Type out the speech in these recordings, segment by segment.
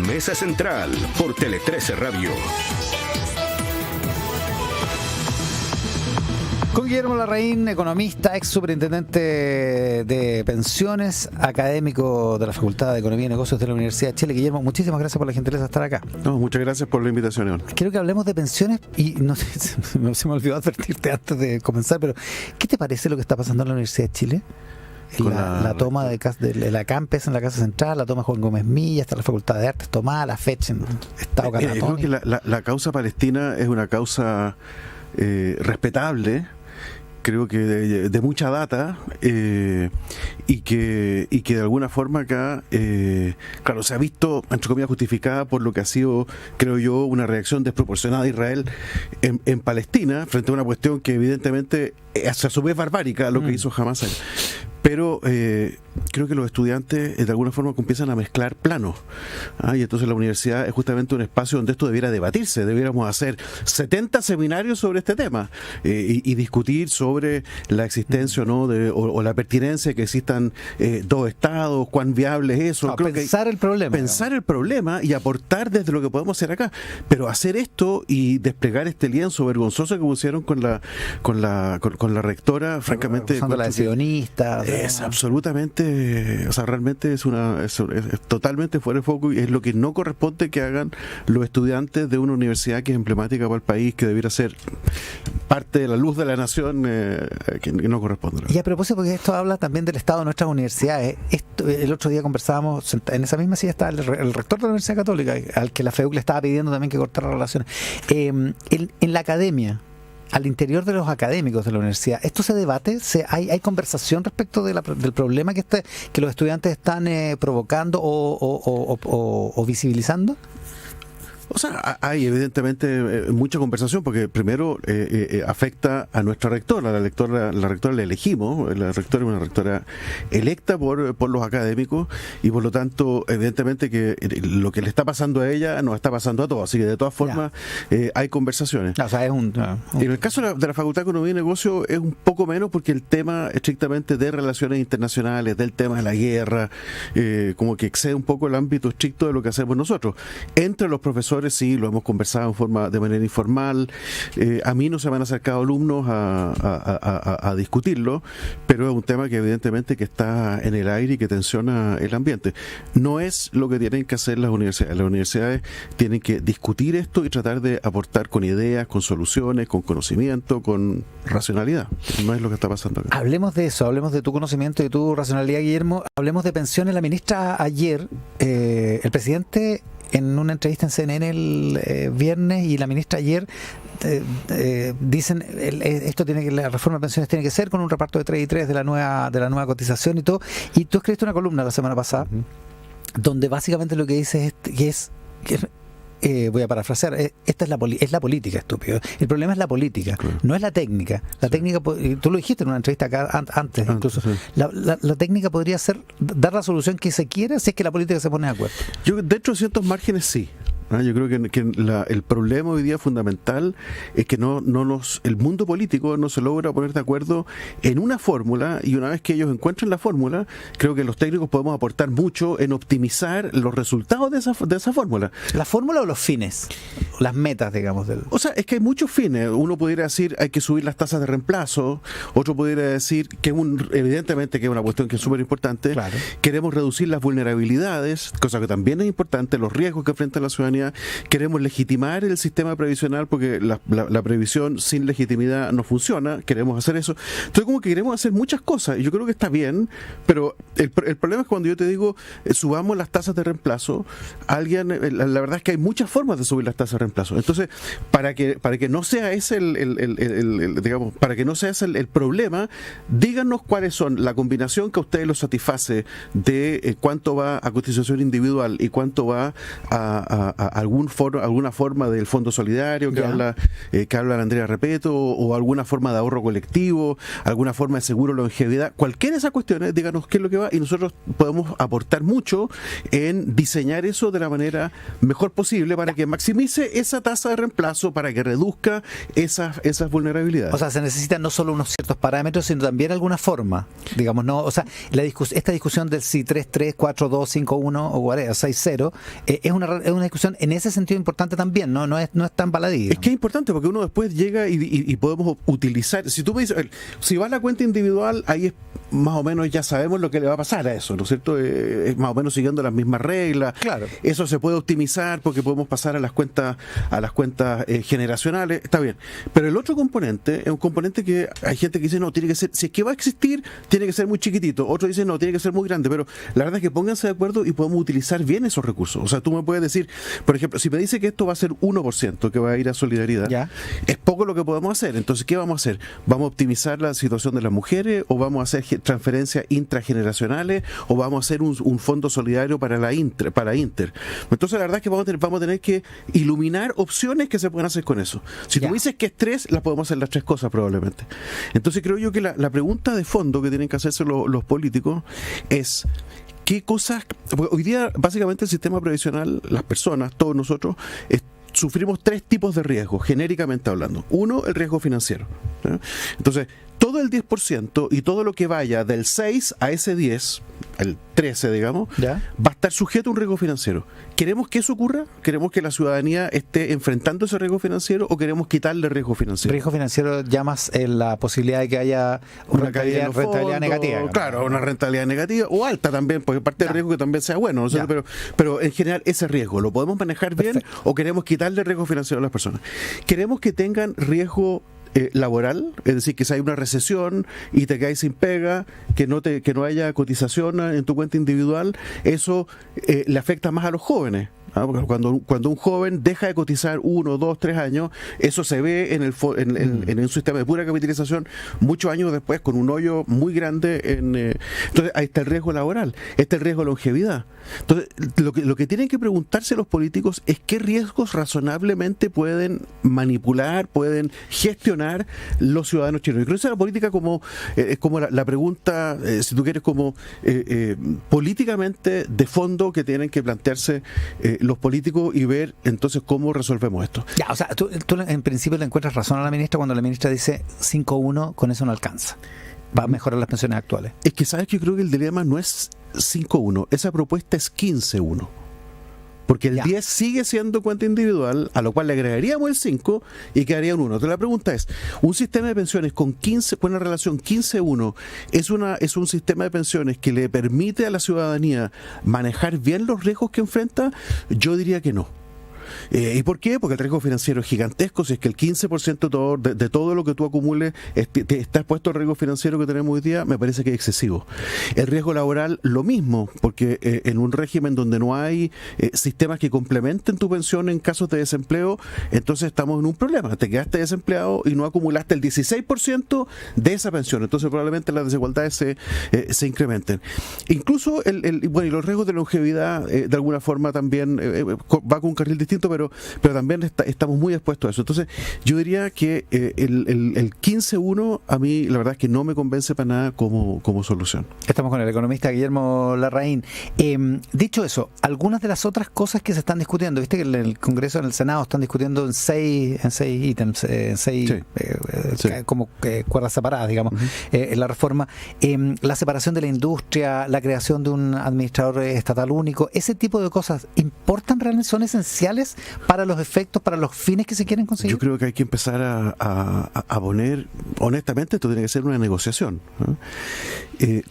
Mesa Central por Tele 13 Radio. Con Guillermo Larraín, economista, ex superintendente de pensiones, académico de la Facultad de Economía y Negocios de la Universidad de Chile. Guillermo, muchísimas gracias por la gentileza de estar acá. No, muchas gracias por la invitación, Iván. Quiero que hablemos de pensiones y no sé, se me olvidó advertirte antes de comenzar, pero ¿qué te parece lo que está pasando en la Universidad de Chile? La toma de la Campes en la Casa Central, la toma de Juan Gómez Milla, hasta la Facultad de Artes tomada, la fecha en estado catatónico. Creo que la causa palestina es una causa respetable, creo que de mucha data, y que de alguna forma acá, claro, se ha visto, entre comillas, justificada por lo que ha sido, creo yo, una reacción desproporcionada de Israel en Palestina, frente a una cuestión que evidentemente es a su vez barbárica, lo que hizo Hamas ahí. Pero creo que los estudiantes de alguna forma empiezan a mezclar planos, y entonces la universidad es justamente un espacio donde esto debiera debatirse. Debiéramos hacer 70 seminarios sobre este tema y discutir sobre la existencia o no o la pertinencia de que existan dos estados, cuán viable es eso. Pensar el problema y aportar desde lo que podemos hacer acá, pero hacer esto y desplegar este lienzo vergonzoso que pusieron con la rectora, francamente, la de sionistas. Es absolutamente, o sea, realmente es totalmente fuera de foco, y es lo que no corresponde que hagan los estudiantes de una universidad que es emblemática para el país, que debiera ser parte de la luz de la nación, que no corresponde. Y a propósito, porque esto habla también del estado de nuestras universidades. El otro día conversábamos, en esa misma silla estaba el rector de la Universidad Católica, al que la FEUC le estaba pidiendo también que cortara relaciones. En la academia, al interior de los académicos de la universidad, ¿esto se debate? ¿Hay conversación respecto del problema que los estudiantes están provocando o visibilizando? O sea, hay evidentemente mucha conversación, porque primero afecta a nuestra rectora. La rectora la elegimos, la rectora es una rectora electa por los académicos, y por lo tanto, evidentemente que lo que le está pasando a ella nos está pasando a todos, así que de todas formas hay conversaciones. O sea, en el caso de la Facultad de Economía y Negocio es un poco menos, porque el tema estrictamente de relaciones internacionales, del tema de la guerra, como que excede un poco el ámbito estricto de lo que hacemos nosotros. Entre los profesores, sí, lo hemos conversado de manera informal. A mí no se me han acercado alumnos a discutirlo, pero es un tema que evidentemente que está en el aire y que tensiona el ambiente. No es lo que tienen que hacer las universidades. Las universidades tienen que discutir esto y tratar de aportar con ideas, con soluciones, con conocimiento, con racionalidad. No es lo que está pasando acá. Hablemos de eso, hablemos de tu conocimiento y de tu racionalidad, Guillermo. Hablemos de pensiones. La ministra ayer, el presidente en una entrevista en CNN el viernes, y la ministra ayer dicen la reforma de pensiones tiene que ser con un reparto de 3 y 3 de la nueva cotización y todo. Y tú escribiste una columna la semana pasada donde básicamente lo que dices es voy a parafrasear, esta es la política, estúpido. El problema es la política, no es la técnica. La técnica, tú lo dijiste en una entrevista acá antes incluso, sí. La técnica podría ser dar la solución que se quiere si es que la política se pone de acuerdo. Yo, dentro de ciertos márgenes, sí. Yo creo que el problema hoy día fundamental es que el mundo político no se logra poner de acuerdo en una fórmula, y una vez que ellos encuentren la fórmula, creo que los técnicos podemos aportar mucho en optimizar los resultados de esa fórmula. ¿La fórmula o los fines? Las metas, digamos. O sea, es que hay muchos fines. Uno pudiera decir hay que subir las tasas de reemplazo, otro pudiera decir que evidentemente que es una cuestión que es súper importante. Claro. Queremos reducir las vulnerabilidades, cosa que también es importante, los riesgos que enfrenta la ciudadanía. Queremos legitimar el sistema previsional, porque la previsión sin legitimidad no funciona. Queremos hacer eso. Entonces, como que queremos hacer muchas cosas, y yo creo que está bien, pero el problema es cuando yo te digo subamos las tasas de reemplazo. La verdad es que hay muchas formas de subir las tasas de reemplazo. Entonces, para que no sea ese el problema, díganos cuáles son la combinación que a ustedes los satisface de cuánto va a cotización individual y cuánto va a alguna forma del Fondo Solidario que habla la Andrea Repeto, o alguna forma de ahorro colectivo, alguna forma de seguro longevidad, cualquiera de esas cuestiones, díganos qué es lo que va, y nosotros podemos aportar mucho en diseñar eso de la manera mejor posible para que maximice esa tasa de reemplazo, para que reduzca esas vulnerabilidades. O sea, se necesitan no solo unos ciertos parámetros, sino también alguna forma, digamos, no, o sea, esta discusión del si 3-3, 4-2, 5-1 o 6-0 es una discusión en ese sentido importante también, no es tan baladí. Es que es importante porque uno después llega y podemos utilizar, si tú me dices, si va a la cuenta individual, ahí es más o menos ya sabemos lo que le va a pasar a eso, ¿no es cierto? Es más o menos siguiendo las mismas reglas. Claro. Eso se puede optimizar porque podemos pasar a las cuentas generacionales, está bien. Pero el otro componente es un componente que hay gente que dice, no, tiene que ser, si es que va a existir, tiene que ser muy chiquitito. Otros dicen, no, tiene que ser muy grande. Pero la verdad es que pónganse de acuerdo y podemos utilizar bien esos recursos. O sea, tú me puedes decir, por ejemplo, si me dice que esto va a ser 1%, que va a ir a solidaridad, es poco lo que podemos hacer. Entonces, ¿qué vamos a hacer? ¿Vamos a optimizar la situación de las mujeres o vamos a hacer transferencias intrageneracionales o vamos a hacer un fondo solidario para Inter? Entonces, la verdad es que vamos a tener que iluminar opciones que se pueden hacer con eso. Si tú me dices que es 3, las podemos hacer las 3 cosas probablemente. Entonces, creo yo que la pregunta de fondo que tienen que hacerse los políticos es: ¿qué cosas? Porque hoy día, básicamente, el sistema previsional, las personas, todos nosotros, sufrimos 3 tipos de riesgos, genéricamente hablando. Uno, el riesgo financiero. Entonces, todo el 10% y todo lo que vaya del 6 a ese 10, el 13, digamos, va a estar sujeto a un riesgo financiero. ¿Queremos que eso ocurra? ¿Queremos que la ciudadanía esté enfrentando ese riesgo financiero o queremos quitarle riesgo financiero? Riesgo financiero llamas la posibilidad de que haya una rentabilidad negativa. Claro, una rentabilidad negativa o alta también, porque parte del riesgo que también sea bueno, ¿no? Pero en general ese riesgo, ¿lo podemos manejar bien o queremos quitarle riesgo financiero a las personas? ¿Queremos que tengan riesgo laboral? Es decir, que si hay una recesión y te caes sin pega, que no haya cotización en tu cuenta individual, eso le afecta más a los jóvenes. Porque cuando un joven deja de cotizar 1, 2, 3 años, eso se ve en un sistema de pura capitalización muchos años después, con un hoyo muy grande. Entonces, ahí está el riesgo laboral, está el riesgo de longevidad. Entonces, lo que tienen que preguntarse los políticos es qué riesgos razonablemente pueden manipular, pueden gestionar los ciudadanos chilenos. Y creo que esa es la política es como la pregunta, si tú quieres, como políticamente de fondo que tienen que plantearse los políticos y ver entonces cómo resolvemos esto. O sea, tú en principio le encuentras razón a la ministra cuando la ministra dice 5-1, con eso no alcanza. Va a mejorar las pensiones actuales. Es que sabes que yo creo que el dilema no es 5-1, esa propuesta es 15-1. Porque el 10 sigue siendo cuenta individual, a lo cual le agregaríamos el 5 y quedaría un 1. Entonces la pregunta es, ¿un sistema de pensiones con una relación 15-1 es un sistema de pensiones que le permite a la ciudadanía manejar bien los riesgos que enfrenta? Yo diría que no. ¿Y por qué? Porque el riesgo financiero es gigantesco. Si es que el 15% de todo lo que tú acumules está expuesto al riesgo financiero que tenemos hoy día, me parece que es excesivo. El riesgo laboral, lo mismo, porque en un régimen donde no hay sistemas que complementen tu pensión en casos de desempleo, entonces estamos en un problema. Te quedaste desempleado y no acumulaste el 16% de esa pensión. Entonces probablemente las desigualdades se incrementen. Incluso y los riesgos de longevidad de alguna forma también va con un carril distinto, pero también estamos muy expuestos a eso. Entonces, yo diría que el 15-1 a mí la verdad es que no me convence para nada como solución. Estamos con el economista Guillermo Larraín. Dicho eso, algunas de las otras cosas que se están discutiendo, viste que en el Congreso, en el Senado, están discutiendo en seis ítems, como cuerdas separadas, digamos, la reforma, la separación de la industria, la creación de un administrador estatal único, ese tipo de cosas, ¿importan realmente? ¿Son esenciales para los efectos, para los fines que se quieren conseguir? Yo creo que hay que empezar a poner, honestamente, esto tiene que ser una negociación, ¿no?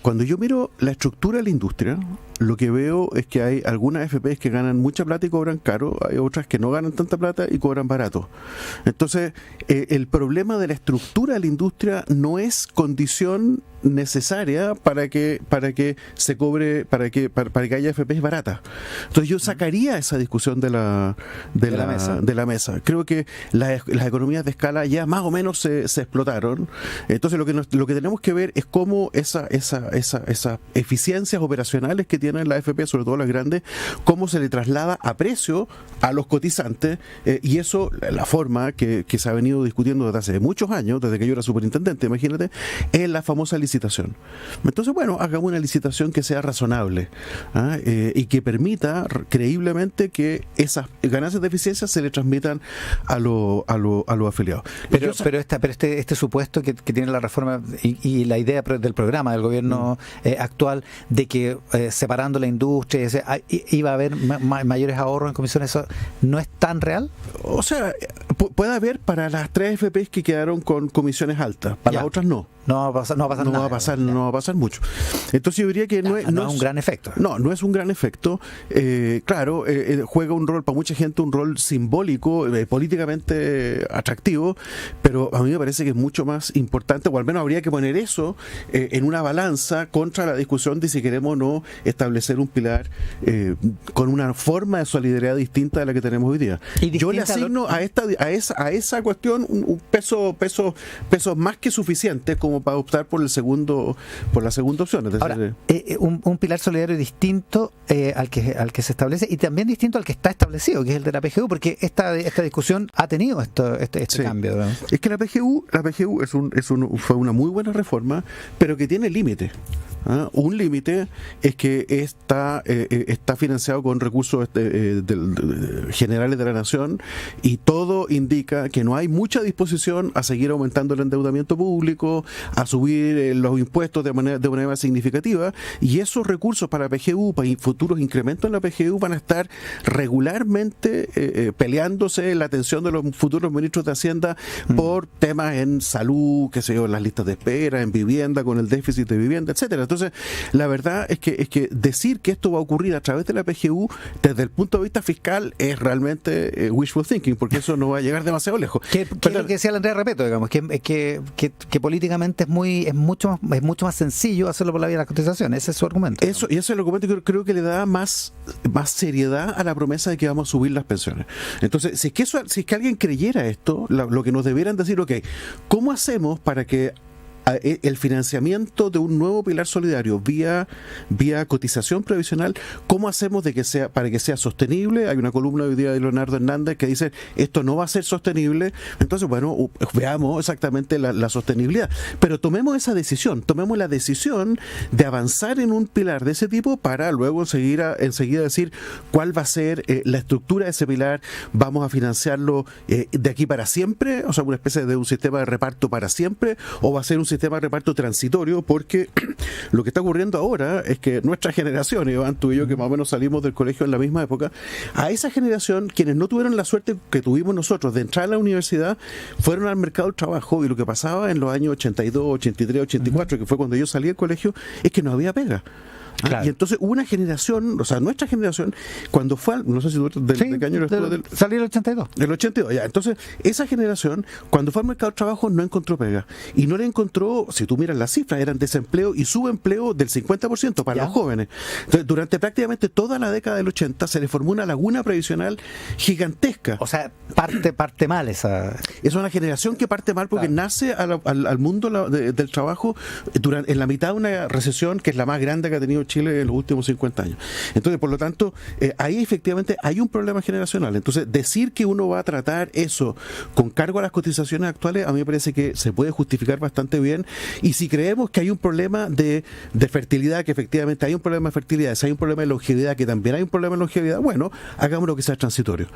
Cuando yo miro la estructura de la industria, lo que veo es que hay algunas FPs que ganan mucha plata y cobran caro, hay otras que no ganan tanta plata y cobran barato. Entonces, el problema de la estructura de la industria no es condición necesaria para que se cobre, para que haya FPs baratas. Entonces yo sacaría esa discusión de la mesa. Creo que las economías de escala ya más o menos se explotaron. Entonces lo que tenemos que ver es cómo esas eficiencias operacionales que tienen las FP, sobre todo las grandes, cómo se le traslada a precio a los cotizantes, y eso, la forma que se ha venido discutiendo desde hace muchos años, desde que yo era superintendente, imagínate, es la famosa licitación. Entonces, bueno, hagamos una licitación que sea razonable, y que permita creíblemente que esas ganancias de eficiencia se le transmitan a los afiliados. Pero este supuesto que tiene la reforma y la idea del programa del gobierno actual de que separando la industria iba a haber mayores ahorros en comisiones, ¿eso no es tan real? O sea, puede haber para las 3 FPs que quedaron con comisiones altas, para las otras no. No va a pasar mucho. Entonces yo diría que no es un gran efecto. No es un gran efecto. Claro, juega un rol, para mucha gente, un rol simbólico, políticamente atractivo, pero a mí me parece que es mucho más importante, o al menos habría que poner eso en una balanza contra la discusión de si queremos o no establecer un pilar con una forma de solidaridad distinta de la que tenemos hoy día. Yo le asigno a esa cuestión un peso más que suficiente como para optar por la segunda opción. Es decir, ahora, un pilar solidario distinto al que se establece, y también distinto al que está establecido, que es el de la PGU, porque esta discusión ha tenido este cambio, ¿verdad? Es que la PGU fue una muy buena reforma, pero que tiene límite. Un límite es que está financiado con recursos generales de la nación, y todo indica que no hay mucha disposición a seguir aumentando el endeudamiento público, a subir los impuestos de manera más significativa, y esos recursos para la PGU, para futuros incrementos en la PGU, van a estar regularmente peleándose la atención de los futuros ministros de Hacienda por temas en salud, qué sé yo, las listas de espera, en vivienda, con el déficit de vivienda, etcétera. Entonces, la verdad es que decir que esto va a ocurrir a través de la PGU desde el punto de vista fiscal es realmente wishful thinking, porque eso no va a llegar demasiado lejos. ¿Qué es lo que decía el Andrea Repeto, digamos? Que políticamente es mucho más sencillo hacerlo por la vía de las cotizaciones. Ese es su argumento. Y ese es el argumento que creo que le da más seriedad a la promesa de que vamos a subir las pensiones. Entonces, si es que alguien creyera esto, lo que nos debieran decir, ¿cómo hacemos para que el financiamiento de un nuevo pilar solidario vía cotización previsional, cómo hacemos para que sea sostenible? Hay una columna hoy día de Leonardo Hernández que dice esto no va a ser sostenible. Entonces, bueno, veamos exactamente la sostenibilidad, pero tomemos la decisión de avanzar en un pilar de ese tipo, para luego enseguida decir cuál va a ser la estructura de ese pilar. ¿Vamos a financiarlo de aquí para siempre, o sea, una especie de un sistema de reparto para siempre, o va a ser un sistema de reparto transitorio? Porque lo que está ocurriendo ahora es que nuestra generación, Iván, tú y yo, que más o menos salimos del colegio en la misma época, a esa generación, quienes no tuvieron la suerte que tuvimos nosotros de entrar a la universidad, fueron al mercado del trabajo, y lo que pasaba en los años 82, 83, 84, que fue cuando yo salí del colegio, es que no había pega. Claro. Y entonces hubo una generación, o sea, nuestra generación, cuando fue, no sé si tú ¿de qué año eres tú? Salí el 82. El 82, ya. Entonces, esa generación, cuando fue al mercado de trabajo, no encontró pega. Y no le encontró, si tú miras las cifras, eran desempleo y subempleo del 50% para los jóvenes. Entonces, durante prácticamente toda la década del 80 se le formó una laguna previsional gigantesca. O sea, parte mal esa. Es una generación que parte mal porque nace al mundo del trabajo en la mitad de una recesión que es la más grande que ha tenido Chile en los últimos 50 años. Entonces, por lo tanto, ahí efectivamente hay un problema generacional. Entonces, decir que uno va a tratar eso con cargo a las cotizaciones actuales, a mí me parece que se puede justificar bastante bien. Y si creemos que hay un problema de fertilidad, que efectivamente hay un problema de fertilidad, si hay un problema de longevidad, que también hay un problema de longevidad, bueno, hagámoslo que sea transitorio.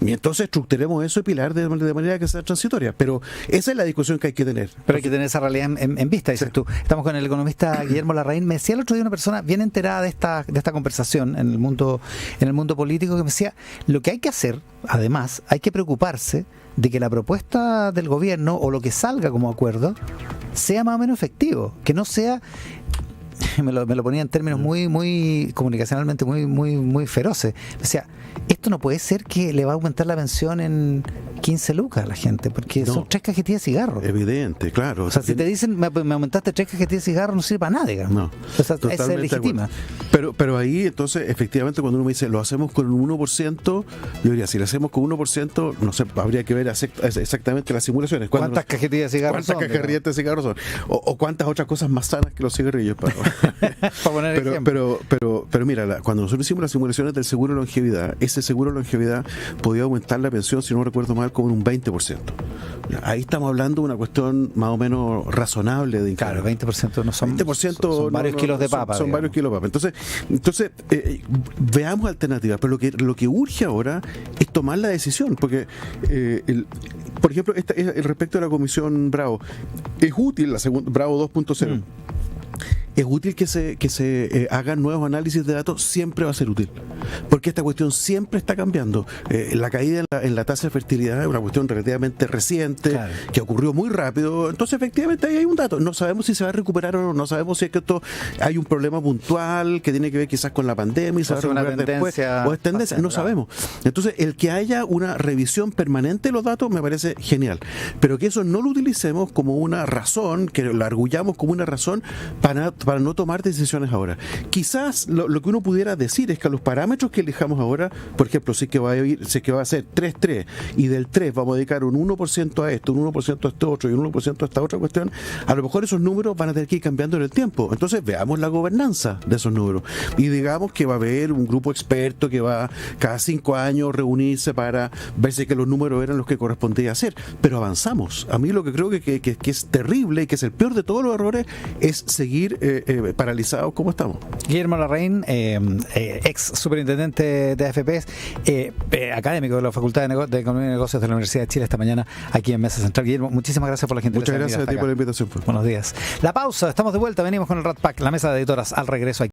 Y entonces estructuremos eso y pilar de manera que sea transitoria. Pero esa es la discusión que hay que tener. Pero hay que tener esa realidad en vista, dices tú. Estamos con el economista Guillermo Larraín. Me decía el otro día una persona bien enterada de esta conversación en el mundo político, que me decía, lo que hay que hacer, además, hay que preocuparse de que la propuesta del gobierno o lo que salga como acuerdo sea más o menos efectivo, que no sea, me lo ponía en términos muy comunicacionalmente muy feroces. O sea, esto no puede ser que le va a aumentar la pensión en 15 lucas a la gente, porque No. son 3 cajetillas de cigarros. Evidente, claro. O sea, si te dicen, me aumentaste 3 cajetillas de cigarros, no sirve para nada, digamos. No, O sea, totalmente se legitima. de acuerdo. Pero ahí, entonces, efectivamente, cuando uno me dice, lo hacemos con un 1%, yo diría, si lo hacemos con 1%, no sé, habría que ver exactamente las simulaciones. ¿Cuántas cajetillas de cigarros ¿Cuántas son? cajetillas de cigarros son? O cuántas otras cosas más sanas que los cigarrillos. Para poner ejemplo. Pero mira, cuando nosotros hicimos las simulaciones del seguro de longevidad, ese seguro de longevidad podía aumentar la pensión, si no recuerdo mal, como en un 20%. Ahí estamos hablando de una cuestión más o menos razonable de Claro, 20% no son, 20% son varios kilos de papa. Son varios kilos de papa. Entonces veamos alternativas. Pero lo que urge ahora es tomar la decisión. Porque, por ejemplo, respecto a la comisión Bravo, es útil la segunda Bravo 2.0. Es útil que se hagan nuevos análisis de datos, siempre va a ser útil, porque esta cuestión siempre está cambiando. La caída en la tasa de fertilidad es una cuestión relativamente reciente, claro, que ocurrió muy rápido. Entonces, efectivamente, ahí hay un dato. No sabemos si se va a recuperar o no sabemos si es que esto hay un problema puntual que tiene que ver quizás con la pandemia y se va a recuperar después, o es tendencia, no sabemos. Entonces, el que haya una revisión permanente de los datos me parece genial, pero que eso no lo utilicemos como una razón, que lo argullamos como una razón para no tomar decisiones ahora. Quizás lo que uno pudiera decir es que los parámetros que elijamos ahora, por ejemplo, si es que va a ser 3-3 y del 3 vamos a dedicar un 1% a esto, un 1% a esto otro y un 1% a esta otra cuestión, a lo mejor esos números van a tener que ir cambiando en el tiempo. Entonces veamos la gobernanza de esos números y digamos que va a haber un grupo experto que va cada 5 años reunirse para ver si que los números eran los que correspondía hacer, pero avanzamos. A mí lo que creo que es terrible y que es el peor de todos los errores es seguir paralizados como estamos. Guillermo Larraín, ex superintendente de AFP, académico de la Facultad de Economía y Negocios de la Universidad de Chile, esta mañana aquí en Mesa Central. Guillermo, muchísimas gracias por la gentileza. Muchas gracias a ti por la invitación. Buenos días. La pausa, estamos de vuelta, venimos con el Rat Pack, la mesa de editoras al regreso.